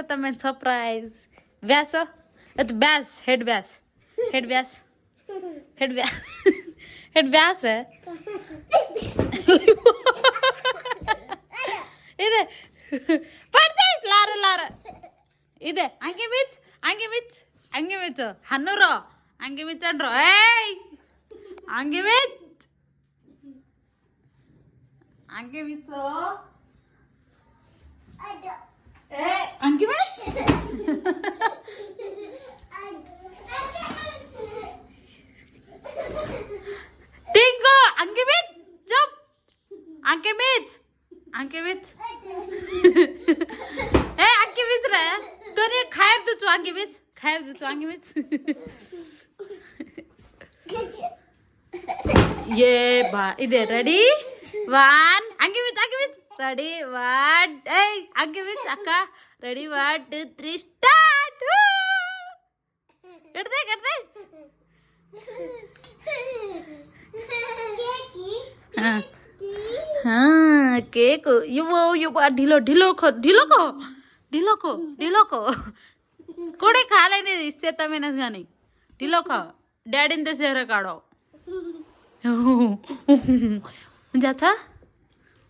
તમે સરપ્રાઈઝ વ્યાસો તો ব্যাস হেড ব্যাস হেড ব্যাস হেড ব্যাস হেড ব্যাস রে ಇದೆ ಪರ್ಚೇಸ್ ಲಾರ ಲಾರ ಇದೆ ಹಂಗೆ ಮಿಚ್ ಹನ್ನೂರು ಹಂಗೆ ಮಿಚ್ ಅನ್ರು ಏಯ್ ಹಂಗೆ ಮಿಚ್ ಏ ಹಂಗೆ ಮಿಚ್ टिंको हंगे ಮಿಚ್ ಚುಪ್ ಹಂಗೆ ಮಿಚ್ ए हंगे ಮಿಚ್ रे तोने खायर दु हंगे ಮಿಚ್ ये बा इधर रेडी 1 हंगे ಮಿಚ್ रेडी 1 ए हंगे ಮಿಚ್ अक्क रेडी 1 2 3 स्टार्ट करते हाँ केक युवा ढिलो को कोड़े खा लेने इससे तमें नहीं ढिलो खाओ डैडी ने चेहरा काढ़ो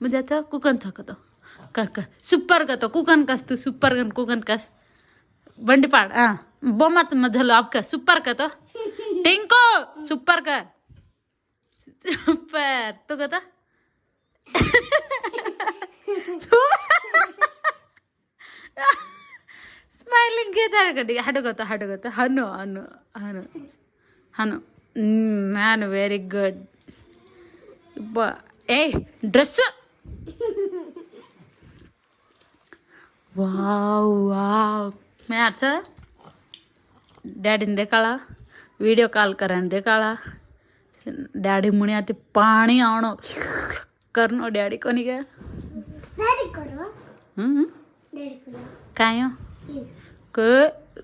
मुझे अच्छा कुकन था कतो का सुपर कतो कुकन कस तू कुकन कस बंडी पाड़ हाँ बोमत मधलो आपका सुपर कतो टिंको सुपर का सुपर तू कता ಸ್ಮೈಲಿಂಗ್ ಇದ್ದಾರೆ ಕಡೆ ಹಡಗೋತ ಹನು ನಾನು ವೆರಿ ಗುಡ್ ಏ ಡ್ರೆಸ್ वाव मैं अच्छा डैडी ने देखा वीडियो कॉल करन देखा डैडी मुनि आती पानी आवनो करनो डैडी को नहीं गया डैडी करो डैडी करो कायो के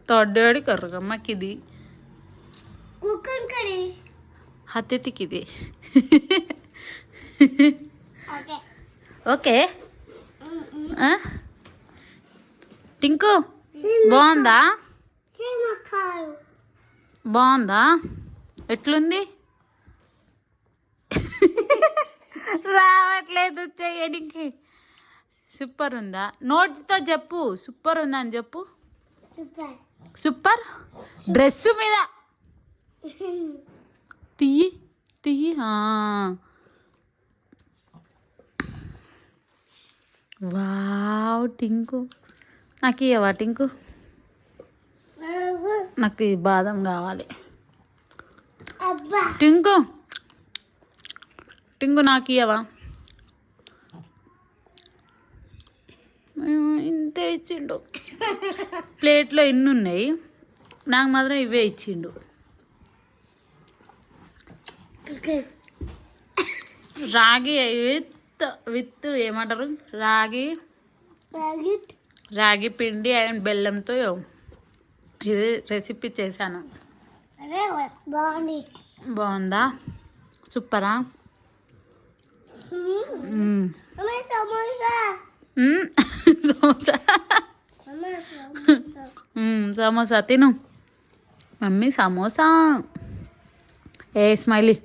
तो डैडी करेगा मैं किदी कुकन करे हाथे ती किदी ओके ओके टिंकू బాగుందా ఎట్లుంది రావట్లేదు చేయడానికి సూపర్ ఉందా నోటితో చెప్పు సూపర్ ఉందా అని చెప్పు సూపర్ డ్రెస్ మీద తీయి వావ్ టింకు నాకు ఇవ్వవా టింకు నాకు ఈ బాదం కావాలి టింకు నాకు ఇవ్వవా ఇంతే ఇచ్చిండు ప్లేట్లో ఎన్ని ఉన్నాయి నాకు మాత్రం ఇవే ఇచ్చిండు రాగి విత్ ఏమంటారు రాగి పిండి అండ్ బెల్లంతో ఇది రెసిపీ చేశాను బాగుందా సూపరా సమోసా తిను మమ్మీ సమోసా ఏ స్మైలీ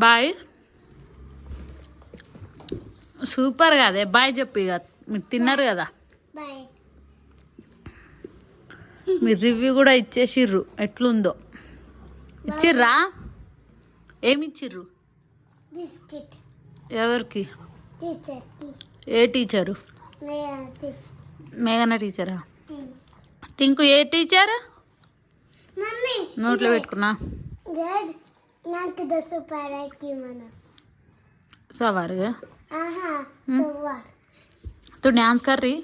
బాయ్ సూపర్ కదే బాయ్ చెప్పి ఇక మీరు తిన్నారు కదా మీరు రివ్యూ కూడా ఇచ్చేసిర్రు ఎట్లుందో ఇచ్చిర్రా ఏమి ఇచ్చిర్రు ఎవరికి ఏ టీచరు మేఘన టీచరా టింకు ఏ టీచర్ నోట్లో పెట్టుకున్నా सवार गया तो डांस कर रही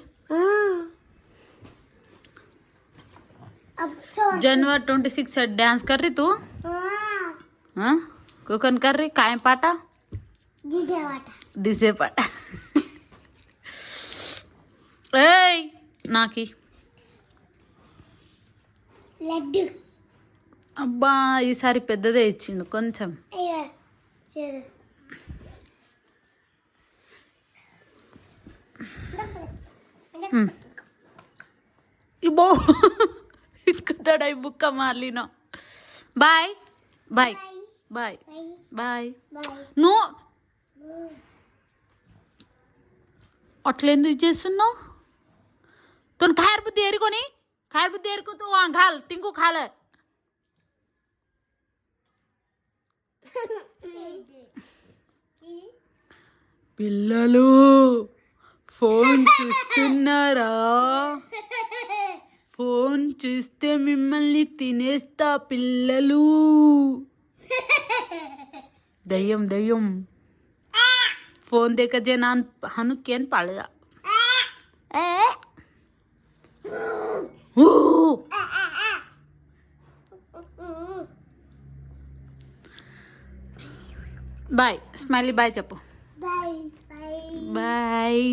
जनवरी 26 डांस कर रही तू हाँ कुकन कर रही काय पाटा दिसे पाटा ए नाकी లడ్డు అబ్బా ఈసారి పెద్దదే ఇచ్చిండు కొంచెం ఇబ్బో ఇక్కడ బుక్క మార్లినో బాయ్ బాయ్ బాయ్ బాయ్ నువ్వు అట్లా ఎందుకు చేస్తున్నావు तुम खायर बुद्धि एरी को नहीं खायर बुद्धि एरी को तू वहाँ घाल टिंकू खा ले పిల్లలు ఫోన్ చూస్తున్నారా ఫోన్ చూస్తే మిమ్మల్ని తినేస్తా పిల్లలు దయ్యం దయ్యం ఫోన్ देखा जे नान हनु केन पाळेगा బాయ్ స్మైలీ బాయ్ చెప్పు బాయ్ బాయ్